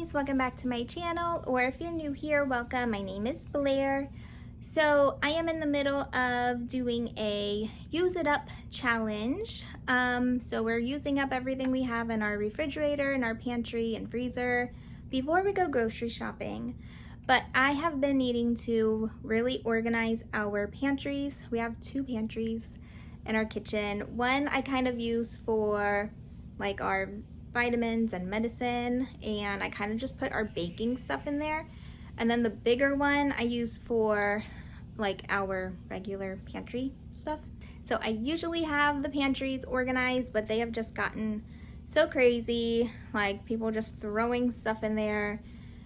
guys, welcome back to my channel, or if you're new here, welcome. My name is Blair. So I am in the middle of doing a use it up challenge. So we're using up everything we have in our refrigerator and our pantry and freezer before we go grocery shopping. But I have been needing to really organize our pantries. We have two pantries in our kitchen. One I kind of use for like our vitamins and medicine, and I kind of just put our baking stuff in there. And then the bigger one I use for like our regular pantry stuff. So I usually have the pantries organized, but they have just gotten so crazy, like people just throwing stuff in there,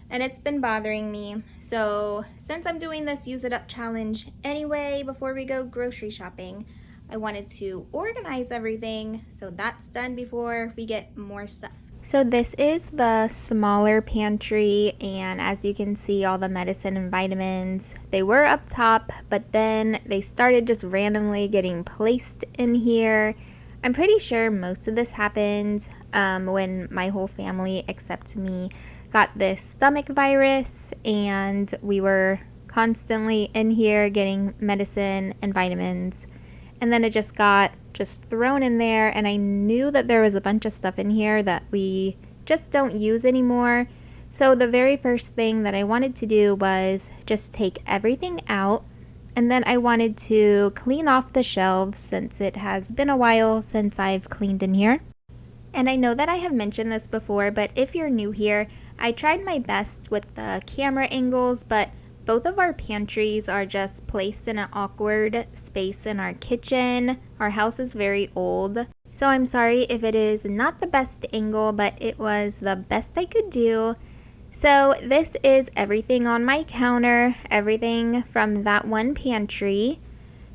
and it's been bothering me. So since I'm doing this use it up challenge anyway before we go grocery shopping, I wanted to organize everything so that's done before we get more stuff. So this is the smaller pantry, and as you can see, all the medicine and vitamins, they were up top, but then they started just randomly getting placed in here. I'm pretty sure most of this happened when my whole family except me got this stomach virus, and we were constantly in here getting medicine and vitamins. And then it just got thrown in there, and I knew that there was a bunch of stuff in here that we just don't use anymore. So the very first thing that I wanted to do was just take everything out, and then I wanted to clean off the shelves since it has been a while since I've cleaned in here. And I know that I have mentioned this before, but if you're new here, I tried my best with the camera angles, but both of our pantries are just placed in an awkward space in our kitchen. Our house is very old, so I'm sorry if it is not the best angle, but it was the best I could do. So this is everything on my counter, everything from that one pantry.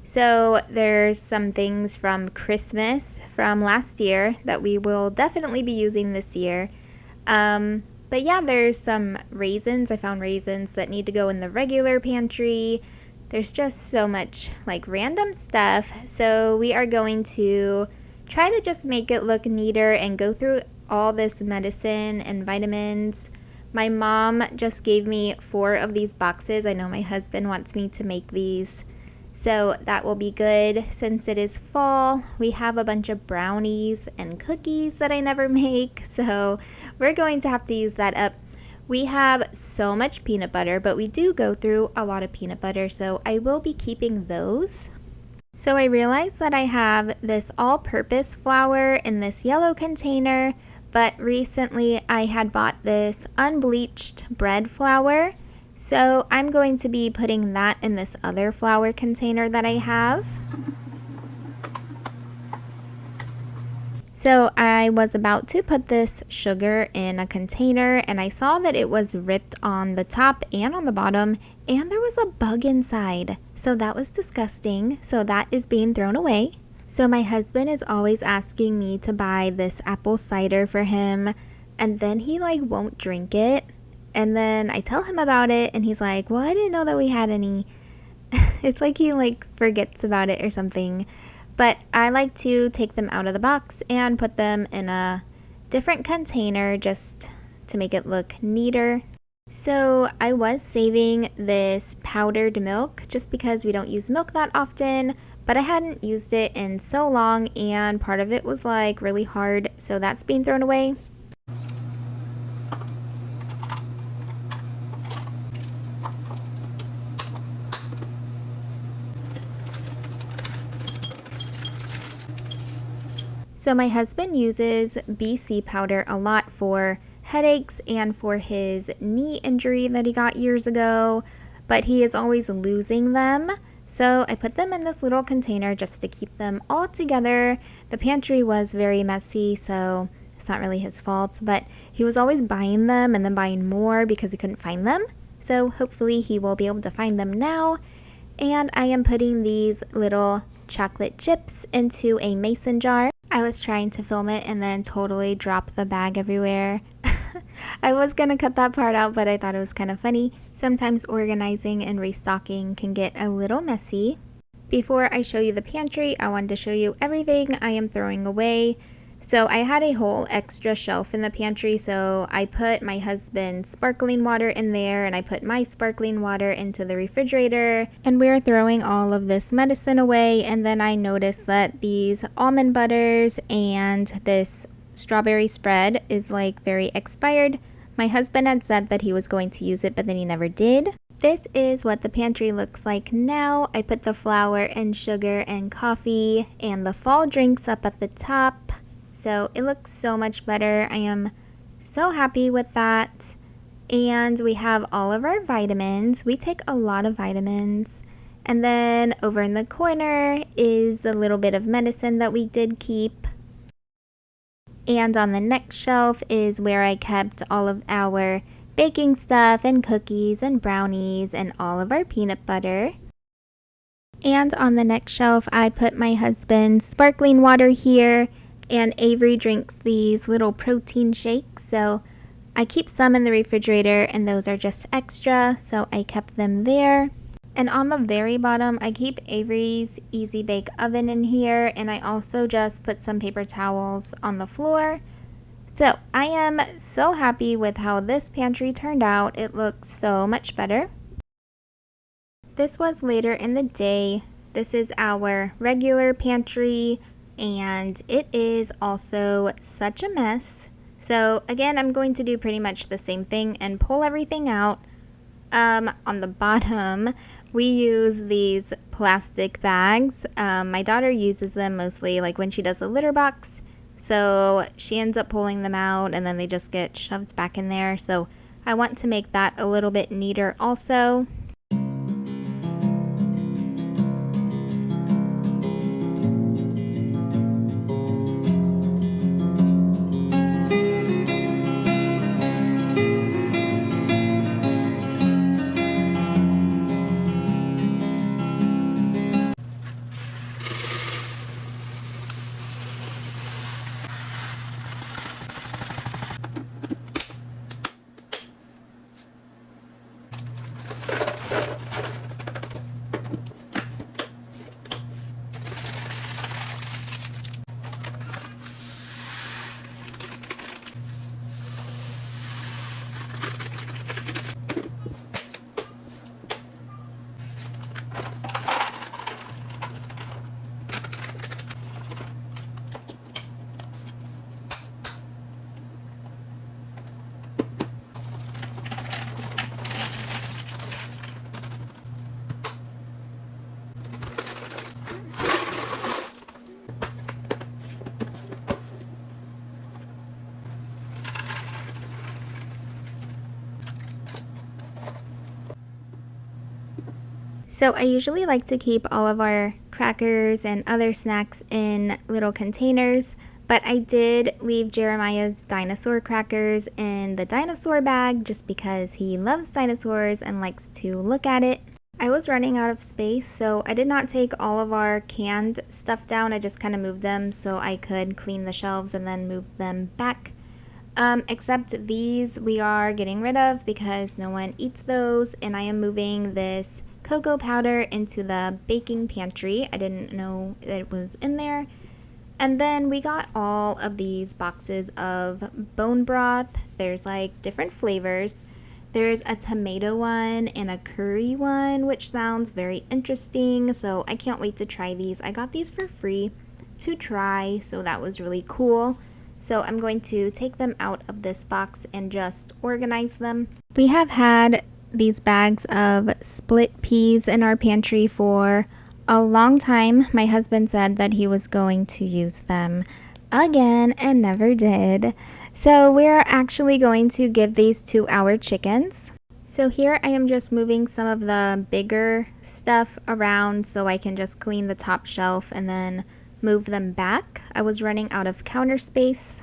So there's some things from Christmas from last year that we will definitely be using this year. But yeah, there's some raisins. I found raisins that need to go in the regular pantry. There's just so much like random stuff. So we are going to try to just make it look neater and go through all this medicine and vitamins. My mom just gave me 4 of these boxes. I know my husband wants me to make these, so that will be good. Since it is fall, we have a bunch of brownies and cookies that I never make, so we're going to have to use that up. We have so much peanut butter, but we do go through a lot of peanut butter, so I will be keeping those. So I realized that I have this all-purpose flour in this yellow container, but recently I had bought this unbleached bread flour. So I'm going to be putting that in this other flour container that I have. So I was about to put this sugar in a container, and I saw that it was ripped on the top and on the bottom, and there was a bug inside. So that was disgusting. So that is being thrown away. So my husband is always asking me to buy this apple cider for him, and then he won't drink it. And then I tell him about it, and he's like, well, I didn't know that we had any. It's like he forgets about it or something. But I like to take them out of the box and put them in a different container just to make it look neater. So I was saving this powdered milk just because we don't use milk that often, but I hadn't used it in so long, and part of it was really hard, so that's being thrown away. So my husband uses BC powder a lot for headaches and for his knee injury that he got years ago, but he is always losing them. So I put them in this little container just to keep them all together. The pantry was very messy, so it's not really his fault, but he was always buying them and then buying more because he couldn't find them. So hopefully he will be able to find them now. And I am putting these little chocolate chips into a mason jar. I was trying to film it and then totally dropped the bag everywhere. I was gonna cut that part out, but I thought it was kind of funny. Sometimes organizing and restocking can get a little messy. Before I show you the pantry, I wanted to show you everything I am throwing away. So I had a whole extra shelf in the pantry, so I put my husband's sparkling water in there and I put my sparkling water into the refrigerator, and we were throwing all of this medicine away. And then I noticed that these almond butters and this strawberry spread is like very expired. My husband had said that he was going to use it, but then he never did. This is what the pantry looks like now. I put the flour and sugar and coffee and the fall drinks up at the top. So it looks so much better. I am so happy with that. And we have all of our vitamins. We take a lot of vitamins. And then over in the corner is the little bit of medicine that we did keep. And on the next shelf is where I kept all of our baking stuff and cookies and brownies and all of our peanut butter. And on the next shelf, I put my husband's sparkling water here. And Avery drinks these little protein shakes, so I keep some in the refrigerator and those are just extra, so I kept them there. And on the very bottom, I keep Avery's Easy Bake Oven in here, and I also just put some paper towels on the floor. So I am so happy with how this pantry turned out. It looks so much better. This was later in the day. This is our regular pantry. And it is also such a mess. So again, I'm going to do pretty much the same thing and pull everything out. On the bottom, we use these plastic bags. My daughter uses them mostly like when she does a litter box. So she ends up pulling them out and then they just get shoved back in there. So I want to make that a little bit neater also. So I usually like to keep all of our crackers and other snacks in little containers, but I did leave Jeremiah's dinosaur crackers in the dinosaur bag just because he loves dinosaurs and likes to look at it. I was running out of space, so I did not take all of our canned stuff down. I just kind of moved them so I could clean the shelves and then move them back. Except these we are getting rid of because no one eats those, and I am moving this cocoa powder into the baking pantry. I didn't know that it was in there. And then we got all of these boxes of bone broth. There's like different flavors. There's a tomato one and a curry one, which sounds very interesting. So I can't wait to try these. I got these for free to try, so that was really cool. So I'm going to take them out of this box and just organize them. We have had these bags of split peas in our pantry for a long time. My husband said that he was going to use them again and never did. So we're actually going to give these to our chickens. So here I am just moving some of the bigger stuff around so I can just clean the top shelf and then move them back. I was running out of counter space.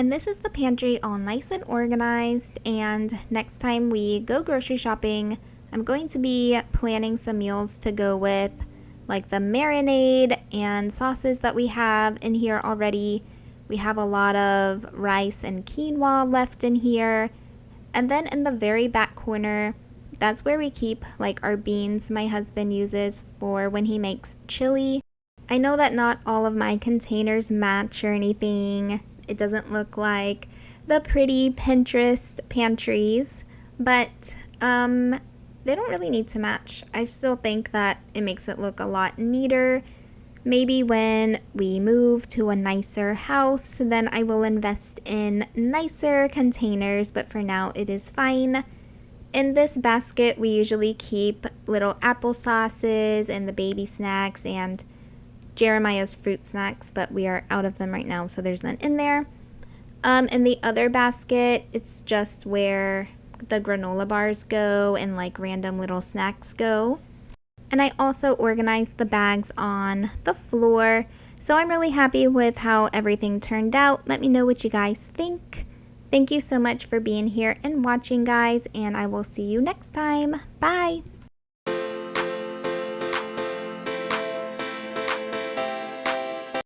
And this is the pantry all nice and organized, and next time we go grocery shopping, I'm going to be planning some meals to go with like the marinade and sauces that we have in here already. We have a lot of rice and quinoa left in here. And then in the very back corner, that's where we keep like our beans my husband uses for when he makes chili. I know that not all of my containers match or anything. It doesn't look like the pretty Pinterest pantries, but they don't really need to match. I still think that it makes it look a lot neater. Maybe when we move to a nicer house, then I will invest in nicer containers, but for now it is fine. In this basket, we usually keep little applesauces and the baby snacks and Jeremiah's fruit snacks, but we are out of them right now, so there's none in there. In the other basket, it's just where the granola bars go and like random little snacks go. And I also organized the bags on the floor. So I'm really happy with how everything turned out. Let me know what you guys think. Thank you so much for being here and watching, guys, and I will see you next time. Bye!